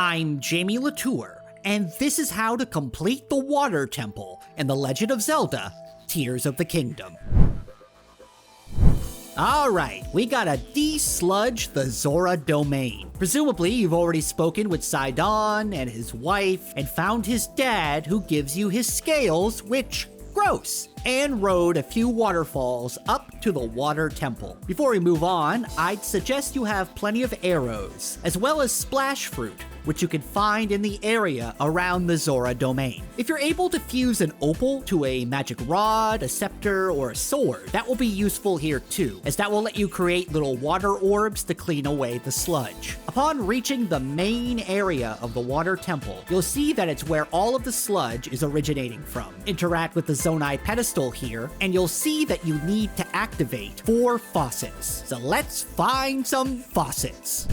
I'm Jamie Latour, and this is how to complete the Water Temple in The Legend of Zelda: Tears of the Kingdom. Alright, we gotta de-sludge the Zora domain. Presumably, you've already spoken with Sidon and his wife, and found his dad, who gives you his scales, which, gross, and rode a few waterfalls up to the Water Temple. Before we move on, I'd suggest you have plenty of arrows, as well as splash fruit, which you can find in the area around the Zora domain. If you're able to fuse an opal to a magic rod, a scepter, or a sword, that will be useful here too, as that will let you create little water orbs to clean away the sludge. Upon reaching the main area of the Water Temple, you'll see that it's where all of the sludge is originating from. Interact with the Zonai pedestal here, and you'll see that you need to activate 4 faucets. So let's find some faucets.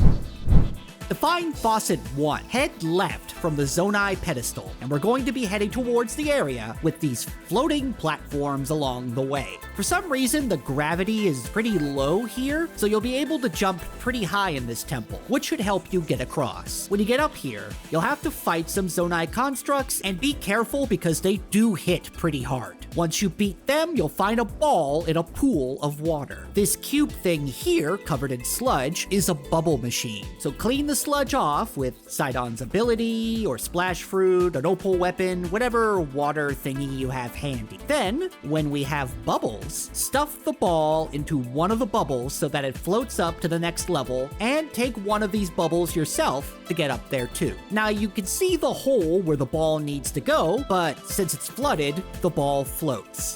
To find Faucet 1, head left from the Zonai pedestal, and we're going to be heading towards the area with these floating platforms along the way. For some reason, the gravity is pretty low here, so you'll be able to jump pretty high in this temple, which should help you get across. When you get up here, you'll have to fight some Zonai constructs, and be careful because they do hit pretty hard. Once you beat them, you'll find a ball in a pool of water. This cube thing here, covered in sludge, is a bubble machine, so clean the sludge off with Sidon's ability, or splash fruit, an opal weapon, whatever water thingy you have handy. Then, when we have bubbles, stuff the ball into one of the bubbles so that it floats up to the next level, and take one of these bubbles yourself to get up there too. Now you can see the hole where the ball needs to go, but since it's flooded, the ball floats.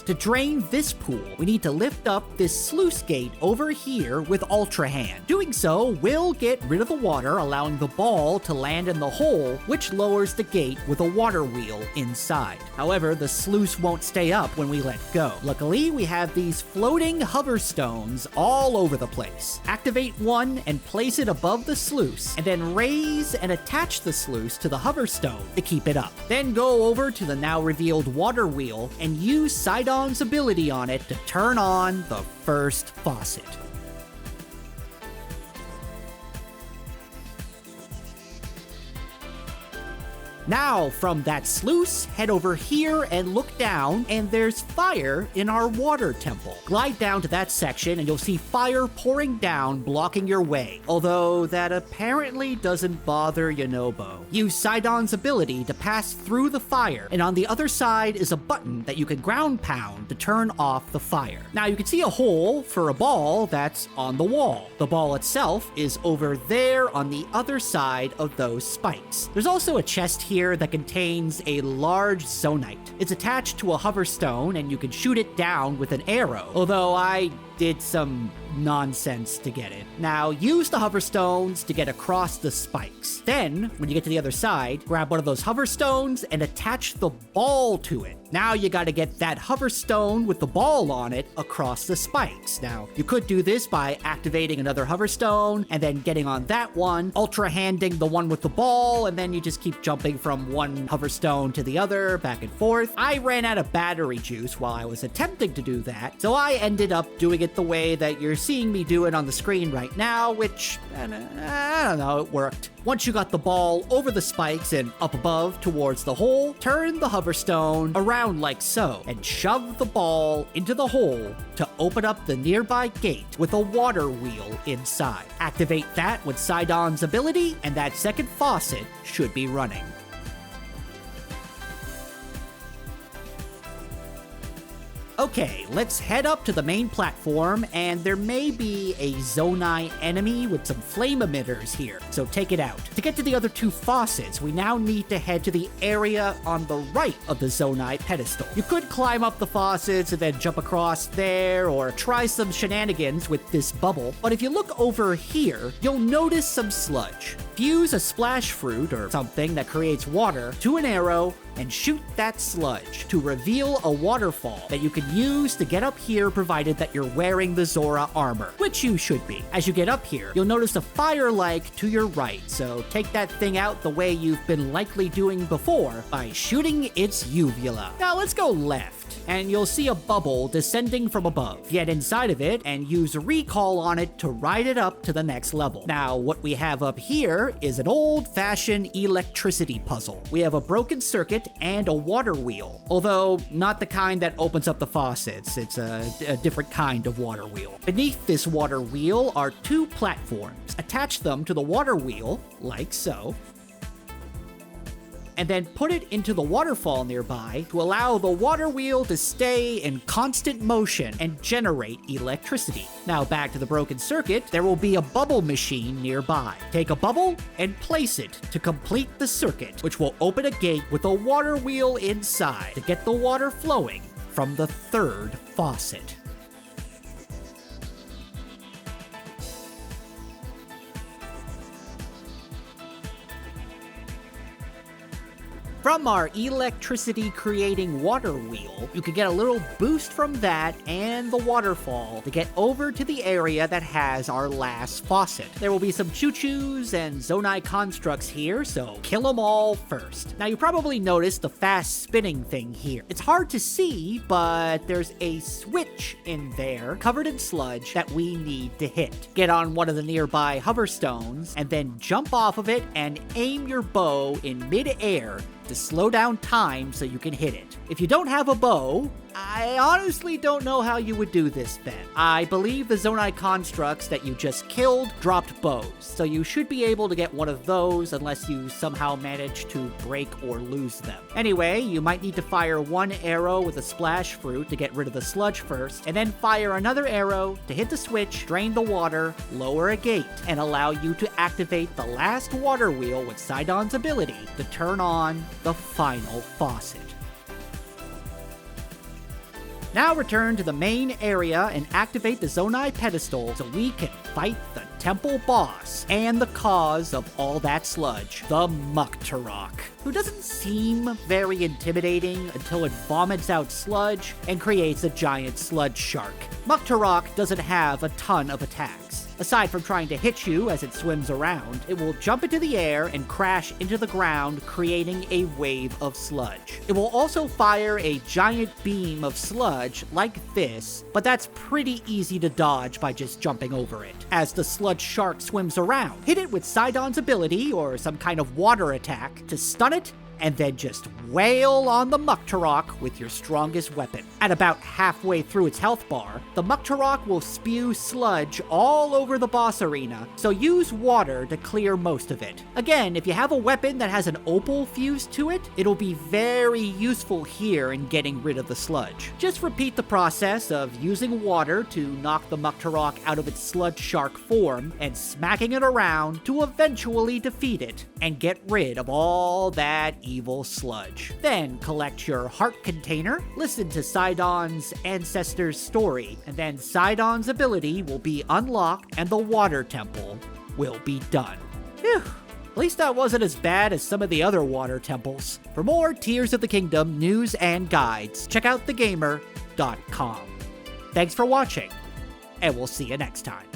To drain this pool, we need to lift up this sluice gate over here with Ultra Hand. Doing so will get rid of the water, allowing the ball to land in the hole, which lowers the gate with a water wheel inside. However, the sluice won't stay up when we let go. Luckily, we have these floating hover stones all over the place. Activate one and place it above the sluice, and then raise and attach the sluice to the hover stone to keep it up. Then go over to the now revealed water wheel and use Sidon's ability on it to turn on the first faucet. Now, from that sluice, head over here and look down, and there's fire in our water temple. Glide down to that section and you'll see fire pouring down, blocking your way, although that apparently doesn't bother Yonobo. Use Sidon's ability to pass through the fire, and on the other side is a button that you can ground pound to turn off the fire. Now you can see a hole for a ball that's on the wall. The ball itself is over there on the other side of those spikes. There's also a chest here that contains a large zonite. It's attached to a hover stone, and you can shoot it down with an arrow, although I did some nonsense to get it. Now, use the hover stones to get across the spikes. Then, when you get to the other side, grab one of those hover stones and attach the ball to it. Now you gotta get that hover stone with the ball on it across the spikes. Now, you could do this by activating another hover stone and then getting on that one, ultra handing the one with the ball, and then you just keep jumping from one hover stone to the other, back and forth. I ran out of battery juice while I was attempting to do that, so I ended up doing it the way that you're seeing me do it on the screen right now, which, I don't know, it worked. Once you got the ball over the spikes and up above towards the hole, turn the hover stone around like so, and shove the ball into the hole to open up the nearby gate with a water wheel inside. Activate that with Sidon's ability, and that second faucet should be running. Okay, let's head up to the main platform, and there may be a Zonai enemy with some flame emitters here, so take it out. To get to the other 2 faucets, we now need to head to the area on the right of the Zonai pedestal. You could climb up the faucets and then jump across there, or try some shenanigans with this bubble, but if you look over here, you'll notice some sludge. Fuse a splash fruit or something that creates water to an arrow, and shoot that sludge to reveal a waterfall that you can use to get up here, provided that you're wearing the Zora armor, which you should be. As you get up here, you'll notice a fire-like to your right, so take that thing out the way you've been likely doing before by shooting its uvula. Now let's go left. and you'll see a bubble descending from above. Get inside of it and use recall on it to ride it up to the next level. Now, what we have up here here is an old-fashioned electricity puzzle. We have a broken circuit and a water wheel, although not the kind that opens up the faucets. It's a different kind of water wheel. Beneath this water wheel are two platforms. Attach them to the water wheel, like so, and then put it into the waterfall nearby to allow the water wheel to stay in constant motion and generate electricity. Now back to the broken circuit, there will be a bubble machine nearby. Take a bubble and place it to complete the circuit, which will open a gate with a water wheel inside to get the water flowing from the third faucet. From our electricity-creating water wheel, you can get a little boost from that and the waterfall to get over to the area that has our last faucet. There will be some choo-choos and Zonai constructs here, so kill them all first. Now you probably noticed the fast spinning thing here. It's hard to see, but there's a switch in there covered in sludge that we need to hit. Get on one of the nearby hoverstones and then jump off of it and aim your bow in mid-air to slow down time so you can hit it. If you don't have a bow, I honestly don't know how you would do this, Ben. I believe the Zonai constructs that you just killed dropped bows, so you should be able to get one of those unless you somehow manage to break or lose them. Anyway, you might need to fire one arrow with a splash fruit to get rid of the sludge first, and then fire another arrow to hit the switch, drain the water, lower a gate, and allow you to activate the last water wheel with Sidon's ability to turn on the final faucet. Now return to the main area and activate the Zonai pedestal so we can fight the temple boss and the cause of all that sludge, the Mucktorok, who doesn't seem very intimidating until it vomits out sludge and creates a giant sludge shark. Mucktorok doesn't have a ton of attacks. Aside from trying to hit you as it swims around, it will jump into the air and crash into the ground, creating a wave of sludge. It will also fire a giant beam of sludge like this, but that's pretty easy to dodge by just jumping over it. As the sludge shark swims around, hit it with Sidon's ability or some kind of water attack to stun it, and then just wail on the Mucktorok with your strongest weapon. At about halfway through its health bar, the Mucktorok will spew sludge all over the boss arena, so use water to clear most of it. Again, if you have a weapon that has an opal fused to it, it'll be very useful here in getting rid of the sludge. Just repeat the process of using water to knock the Mucktorok out of its sludge shark form and smacking it around to eventually defeat it and get rid of all that evil sludge. Then collect your heart container, listen to Sidon's ancestor's story, and then Sidon's ability will be unlocked and the water temple will be done. Phew. At least that wasn't as bad as some of the other water temples. For more Tears of the Kingdom news and guides, check out thegamer.com. Thanks for watching, and we'll see you next time.